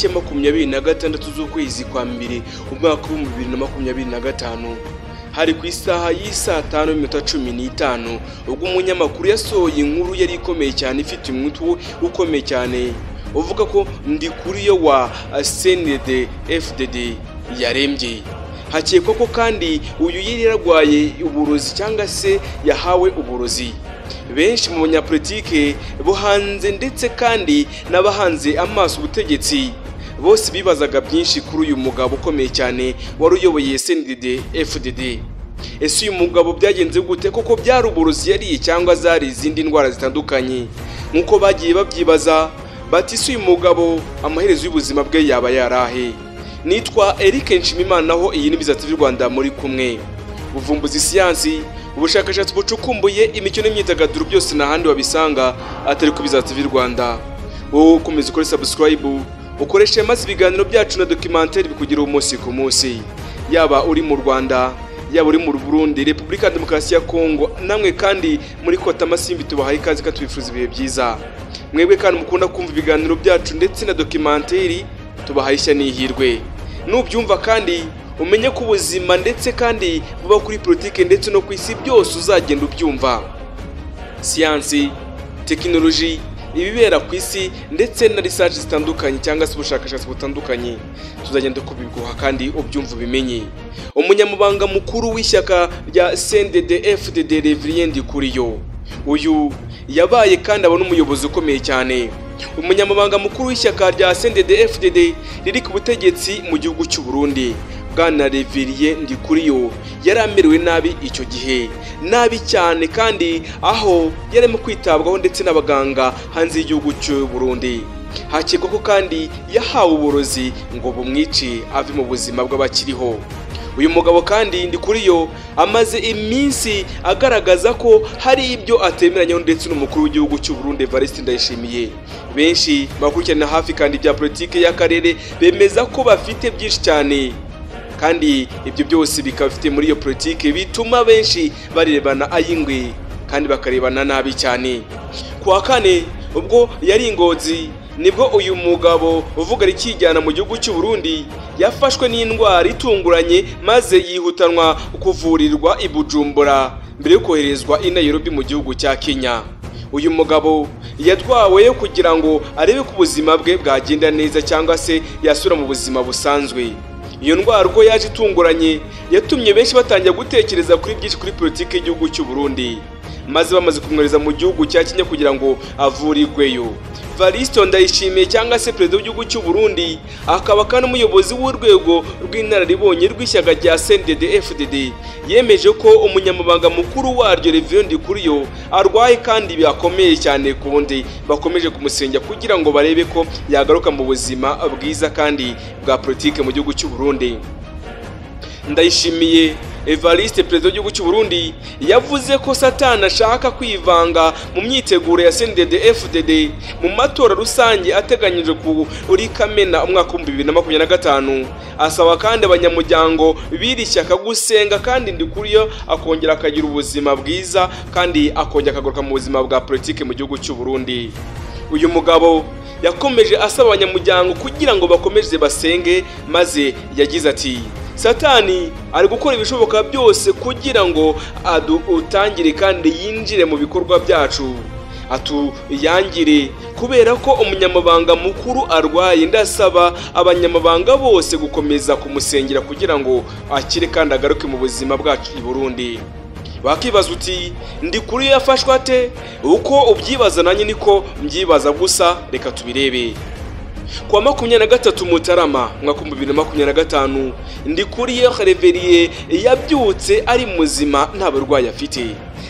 tariki 26 z'ukwezi kwa mbere umwaka wa 2025 hari ku isaha y'isa 5:15 ubwo umunyamakuru yasohoye inkuru yari ikomeye cyane ifite umutwe ukomeye cyane uvuga ko Ndikuriyo wa CNDD-FDD yarembye. Hakekwa ko kandi uyu yari yaragwaye uburozi cyangwa se yahawe uburozi. Benshi mu banyapolitike bo hanze ndetse kandi n'abahanze amaso ubutegetsi bose bibazaga byinshi kuri uyu mugabo ukomeye cyane wari uyoboye CNDD-FDD. Ese uyu mugabo byagenze gute koko byari uburozi yariye cyangwa zari izindi ndwara zitandukanye nkuko bagiye babyibaza bati uyu mugabo amaherezo y'ubuzima bwe yaba yarahe? Nitwa Eric Nshimimana naho iyi ni Biza TV Rwanda muri kumwe. Buvumbuzi siyansi, ubushakashatsi bucukumbuye imikino n'imyidagaduro byose n'ahandi wabisanga atari ku Biza TV Rwanda. Wowe ukomeza ukore subscribe, ukoreshe maze ibiganiro byacu na documentaire bikugira umunsi ku munsi. Yaba uri mu Rwanda, yaba uri mu Burundi, Repubulika Demokarasi ya Kongo, namwe kandi muri Kota Masimbi tubahaye ikaze katubifuza ibihe byiza. Mwebwe kandi mukunda kumva ibiganiro byacu ndetse na documentaire tubahaye ishya n'ihirwe. Nubyumva kandi umenye ko ubuzima ndetse kandi buba kuri politike ndetse no kwisi byose uzagenda ubyumva. Siyansi, tekinoloji, ibibera ku isi ndetse na research zitandukanye cyangwa se ubushakashatsi butandukanye tuzagenda kubiguha kandi ubyumva bimenye. Umunyamabanga mukuru w'ishyaka rya CNDD-FDD Reverien Ndikuriyo, uyu yabaye kandi abona umuyobozi ukomeye cyane. Umunyamabanga mukuru w'ishyaka rya CNDD-FDD riri ku butegetsi mu gihugu cy'u Burundi, Bwana Reverien Ndikuriyo yaramerewe nabi icyo gihe, nabi cyane kandi aho yarimo kwitabwaho ndetse n'abaganga hanze y'igihugu cy'u Burundi. Hakekwa ko kandi yahawe uburozi ngo bumwice ave mu buzima bw'abakiriho. Uyu mugabo kandi Ndikuriyo amaze iminsi agaragaza ko hari ibyo atemeranyaho ndetse n'umukuru w'igihugu cy'u Burundi Evariste Ndayishimiye. Benshi bakurikirana hafi kandi bya politike y'akarere bemeza ko bafite byinshi cyane, kandi ibyo byose bikafite muri iyo politike bituma benshi barebana ayingwe kandi bakarebana nabi cyane. Kuwa kane ubwo yari Ngozi nibwo uyu mugabo uvuga rikijyana mu gihugu cy'u Burundi yafashwe n'indwara itunguranye maze yihutanwa kuvurirwa i Bujumbura mbere yo koherezwa i Nairobi mu gihugu cya Kenya. Uyu mugabo yatwawe kugira ngo arebe ko ubuzima bwe bwagenda neza cyangwa se yasura mu buzima busanzwe. Iyo ndwara uko yaje itunguranye yatumye benshi batangira gutekereza kuri byinshi kuri politike y'igihugu cy'u Burundi, maze bamaze kumwohereza mu gihugu cya Kenya kugira ngo avurirweyo. Evariste Ndayishimiye cyangwa se perezida w'igihugu cy'u Burundi akaba kandi umuyobozi w'urwego rw'inararibonye rw'ishyaka rya CNDD-FDD yemeje ko umunyamabanga mukuru waryo Reverien Ndikuriyo arwaye kandi byakomeye cyane kubundi bakomeje kumusengera kugira ngo barebe ko yagaruka mu buzima bwiza kandi bwa politike mu gihugu cy'u Burundi. Ndayishimiye Evariste perezida w'igihugu cy'u Burundi yavuze ko Satani ashaka kwivanga mu myiteguro ya CNDD-FDD mu matora rusange ateganyije kuri Kamena umwaka wa 2025. Asaba kandi abanyamuryango b'iri shyaka gusenga kandi Ndikuriyo akongera akagira ubuzima bwiza kandi akongera akagaruka mu buzima bwa politike mu gihugu cy'u Burundi. Uyu mugabo yakomeje asaba abanyamuryango kugira ngo bakomeze basenge, maze yagize ati Satani ari gukora ibishoboka byose kugira ngo utangire kandi yinjire mu bikorwa byacu, atuyangire kubera ko umunyamabanga mukuru arwaye. Ndasaba abanyamabanga bose gukomeza kumusengera kugira ngo akire kandi agaruke mu buzima bwacu i Burundi. Wakibaza uti Ndikuriyo yafashwe ate? Uko ubyibaza nanjye niko mbyibaza, gusa reka tubirebe. Kwa 23 Mutarama mwaka 2025 Ndikuriyo Reverien yabyutse ari muzima nta burwayi afite,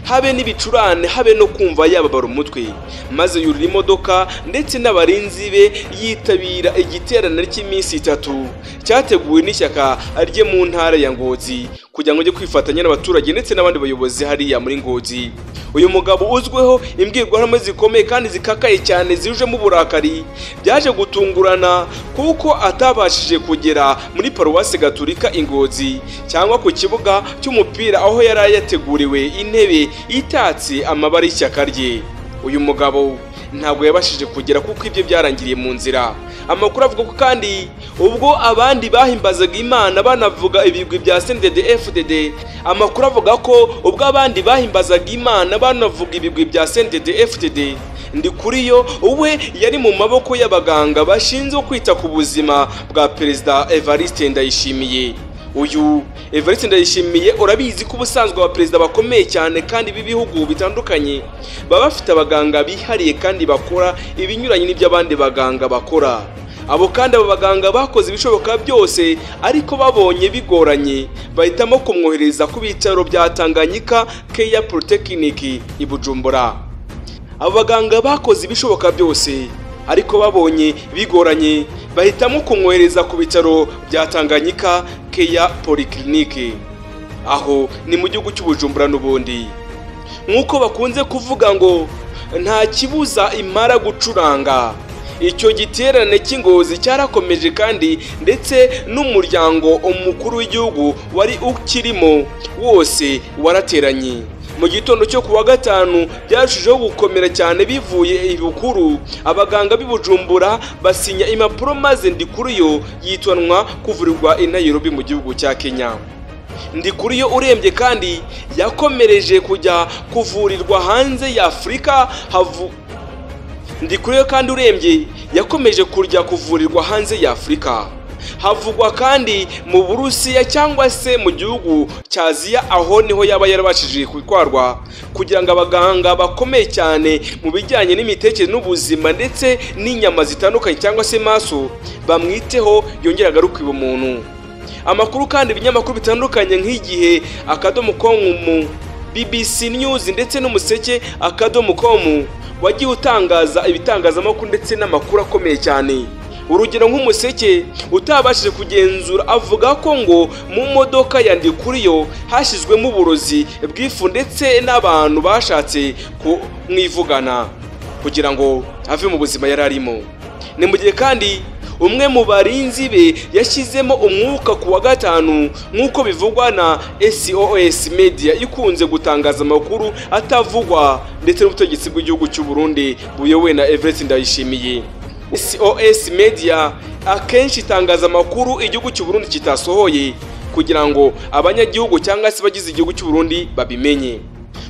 habe n'ibicurane habe no kumva yababara umutwe, maze yurira imodoka ndetse n'abarinzi be yitabira igiterane cy'iminsi 3 cyateguwe n'ishyaka rye mu ntara ya Ngozi kugira ngo ajye kwifatanya n'abaturage ndetse n'abandi bayobozi hariya muri Ngozi. Uyu mugabo uzweho imbwirwaruhame zikomeye kandi zikakaye cyane zirujemo uburakari byaje gutungurana kuko atabashije kugera muri paruwasi Gatolika Ingozi cyangwa ku kibuga cy'umupira aho yari yateguriwe intebe itatse amabara y'ishyaka rye. Uyu mugabo ntabwo yabashije kugera kuko ibyo byarangiriye mu nzira, Amakuru avuga ko kandi ubwo abandi bahimbazaga Imana banavuga ibigwi bya CNDD-FDD, amakuru avuga ko ubwo abandi bahimbazaga Imana banavuga ibigwi bya CNDD-FDD, Ndikuriyo we yari mu maboko y'abaganga bashinzwe kwita ku buzima bwa Perezida Evariste Ndayishimiye. Uyu Evariste Ndayishimiye urabizi ko ubusanzwe abaperezida bakomeye cyane kandi b'ibihugu bitandukanye baba bafite abaganga bihariye kandi bakora ibinyuranye n'iby'abandi baganga bakora. Abo kandi abo baganga bakoze ibishoboka byose, ariko babonye bigoranye bahitamo kumwohereza ku bitaro bya Tanganyika Care Polyclinic i Bujumbura. Abo baganga bakoze ibishoboka byose, ariko babonye bigoranye bahitamo kumwohereza ku bitaro bya Tanganyika Care Polyclinic, aho ni mu gihugu cy'Ubujumbura n'ubundi. Nk'uko bakunze kuvuga ngo nta kibuza imara gucuranga, icyo giterane cy'ingozi cyarakomeje kandi ndetse n'umuryango umukuru w'igihugu wari ukirimo wose warateranye. Mu gitondo cyo kuwa gatanu byarushijeho gukomera cyane bivuye ibukuru, abaganga b'Ibujumbura basinya impapuro maze Ndikuriyo yitwanwa kuvurirwa i Nairobi mu gihugu cya Kenya. Ndikuriyo urembye kandi yakomereje kujya kuvurirwa hanze ya Afurika. Ndikuriyo kandi urembye yakomeje kujya kuvurirwa hanze ya Afurika. Havugwa kandi mu Burusiya cyangwa se mu gihugu cya Aziya, aho niho yaba yarabashije kwitwarwa kugira ngo abaganga bakomeye cyane mu bijyanye n'imitekerereze n'ubuzima ndetse n'inyama zitandukanye cyangwa se maso bamwiteho yongera agaruka umuntu. Amakuru kandi ibinyamakuru bitandukanye nk'Igihe .com, BBC News ndetse n'Umuseke .com wagiye utangaza ibitangazamakuru ndetse n'amakuru akomeye cyane. Urugero nk'Umuseke utabashije kugenzura avuga ko ngo mu modoka ya Ndikuriyo hashyizwemo uburozi bw'ifu ndetse n'abantu bashatse kumwivugana kugira ngo ave mu buzima yari arimo. Ni mu gihe kandi umwe mu barinzi be yashyizemo umwuka ku wa gatanu nk'uko bivugwa na SOS Media ikunze gutangaza amakuru atavugwa ndetse n'ubutegetsi bw'igihugu cy'u Burundi buyobowe na Evariste Ndayishimiye. SOS Media akenshi itangaza amakuru igihugu cy'u Burundi kitasohoye kugira ngo abanyagihugu cyangwa se bagize igihugu cy'u Burundi babimenye.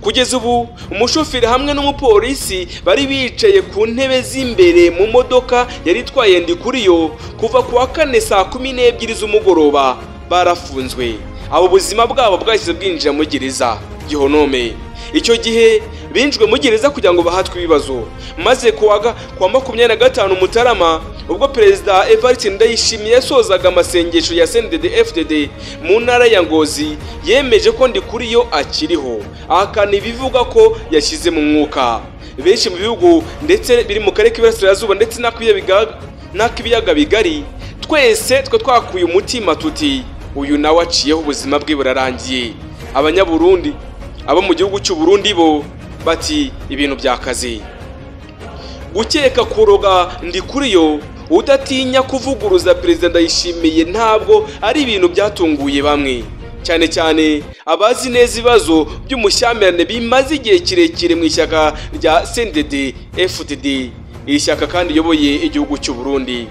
Kugeza ubu umushoferi hamwe n'umupolisi bari bicaye ku ntebe z'imbere mu modoka yari itwaye Ndikuriyo kuva ku wa kane saa 12 z'umugoroba barafunzwe. Abo buzima bwabo bwahise bwinjira muri gereza Gihonome. Icyo gihe binjwe mu gereza kugira ngo bahatwe ibibazo, maze kuwa 25 Mutarama ubwo Perezida Evariste Ndayishimiye yasozaga amasengesho ya CNDD-FDD mu ntara ya Ngozi yemeje ko Ndikuriyo akiriho, ahakana ibivuga ko yashyize mu mwuka. Benshi mu bihugu ndetse biri mu karere k'Iburasirazuba ndetse n'ak'ibiyaga bigari twese twakuye umutima tuti uyu nawe aciyeho ubuzima bwe burarangiye. Abanyaburundi abo mu gihugu cy'u Burundi bo bati ibintu byakaze. Gukeka kuroga Ndikuriyo udatinya kuvuguruza Perezida Ndayishimiye ntabwo ari ibintu byatunguye bamwe, cyane cyane abazi neza ibibazo by'umushyamirane bimaze igihe kirekire mu ishyaka rya CNDD-FDD, iri shyaka kandi yoboye igihugu cy'u Burundi.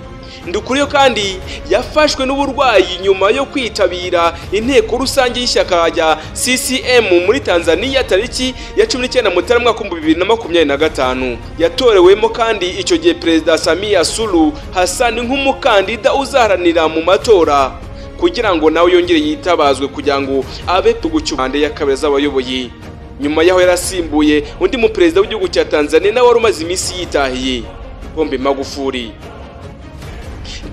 Ndikuriyo kandi yafashwe n'uburwayi nyuma yo kwitabira inteko rusange y'ishyaka rya CCM muri Tanzania tariki ya 19 Mutarama 2025. Yatorewemo kandi icyo gihe Perezida Samia Suluhu Hassan nk'umukandida uzaharanira mu matora kugira ngo nawe yongere yitabazwe kugira ngo abe tugucyubande yakabeza abayoboye. Nyuma yaho yarasimbuye undi mu perezida w'igihugu cya Tanzania nawe wari umaze iminsi yitahiye, Pombe Magufuli.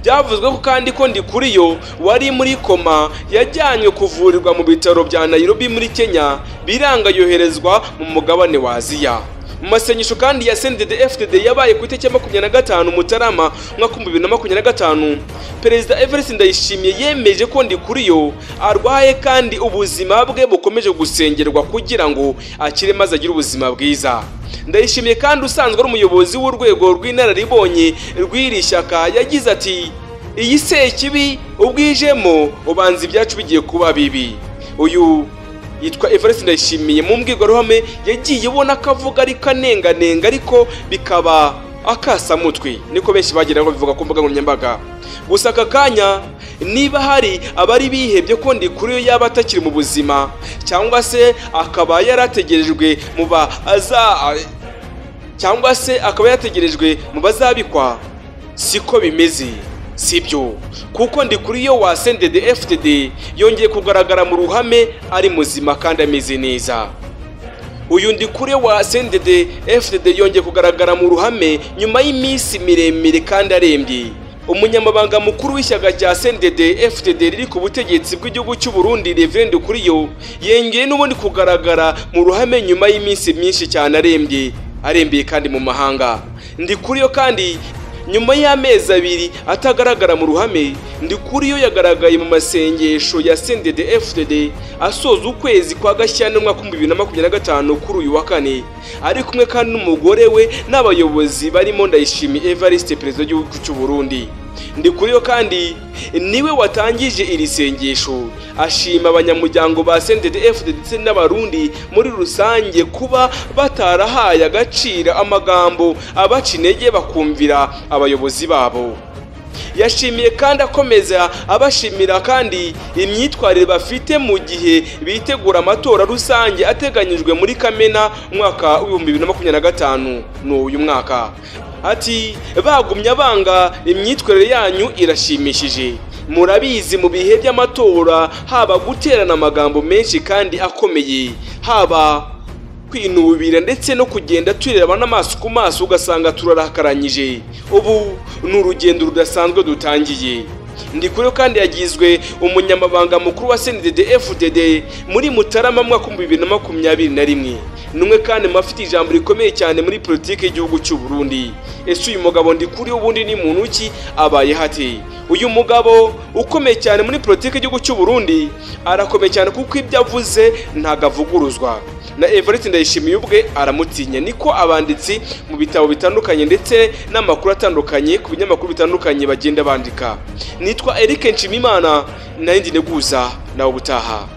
Byavuzwe ko kandi ko Ndikuriyo wari muri koma yajyanywe kuvurirwa mu bitaro bya Nairobi muri Kenya, biranga yoherezwa mu mugabane wa Aziya. Mu masengesho kandi ya CNDD-FDD yabaye ku itariki ya 25 Mutarama 2025, Perezida Evariste Ndayishimiye yemeje ko Ndikuriyo arwaye kandi ubuzima bwe bukomeje gusengerwa kugira ngo akire maze agire ubuzima bwiza. Ndayishimiye kandi usanzwe ari umuyobozi w'urwego rw'inararibonye rw'iri shyaka yagize ati iyi sekibi ubwijemo ubanza ibyacu bigiye kuba bibi. Uyu yitwa Evariste Ndayishimiye mu mbwirwaruhame yagiye ubona akavuga ari kanenganenga ariko bikaba akasamutwe, niko benshi bageraho bivuga ku mbuga nkoranyambaga. Gusa aka kanya niba hari abari bihebye ko Ndikuriyo yaba atakiri mu buzima cyangwa se akaba yarategerejwe mu bazabikwa, siko bimeze, sibyo, kuko Ndikuriyo wa CNDD-FDD yongeye kugaragara mu ruhame ari muzima kandi ameze neza. Uyu Ndikuriyo wa CNDD-FDD yongeye kugaragara mu ruhame nyuma y'iminsi miremire kandi arembye. Umunyamabanga mukuru w'ishyaka rya CNDD-FDD riri ku butegetsi bw'igihugu cy'u Burundi, Rev Ndikuriyo, yengeye n'ubundi kugaragara mu ruhame nyuma y'iminsi myinshi cyane arembye kandi mu mahanga. Ndikuriyo kandi nyuma y'amezi 2 atagaragara mu ruhame, Ndikuriyo yagaragaye mu masengesho ya CNDD-FDD asoza ukwezi kwa Gashyantare umwaka wa 2025 kuri uyu wa kane, ari kumwe kandi n'umugore we n'abayobozi barimo Ndayishimiye Evariste, perezida w'igihugu cy'u Burundi. Ndikuriyo kandi niwe watangije iri sengesho, ashima abanyamuryango ba CNDD-FDD ndetse n'abarundi muri rusange kuba batarahaye agaciro amagambo abaca intege bakumvira abayobozi babo. Yashimiye kandi akomeza abashimira kandi imyitwarire bafite mu gihe bitegura amatora rusange ateganyijwe muri Kamena umwaka wa 2025 n'uyu mwaka. Ati bagumya banga imyitwarire yanyu irashimishije, murabizi mu bihe by'amatora haba guterana amagambo menshi kandi akomeye, haba kwinubira ndetse no kugenda tureba n'amaso ku maso ugasanga turarakaranyije. Ubu ni urugendo rudasanzwe dutangiye. Ndikuriyo kandi yagizwe umunyamabanga mukuru wa CNDD-FDD muri Mutarama mwaka 2021. Numwe kandi mafite ijambo rikomeye cyane muri politike y'igihugu cy'u Burundi. Ese uyu mugabo Ndikuriyo ubundi ni muntu ki, abaye hate? Uyu mugabo ukomeye cyane muri politike y'igihugu cy'u Burundi arakomeye cyane kuko ibyo avuze ntagavuguruzwa. Na Evariste Ndayishimiye ubwe aramutinya, niko abanditsi mu bitabo bitandukanye ndetse n'amakuru atandukanye ku binyamakuru bitandukanye bagenda bandika. Nitwa Eric Nshimimana, nari Ndineguza, nawe ubutaha.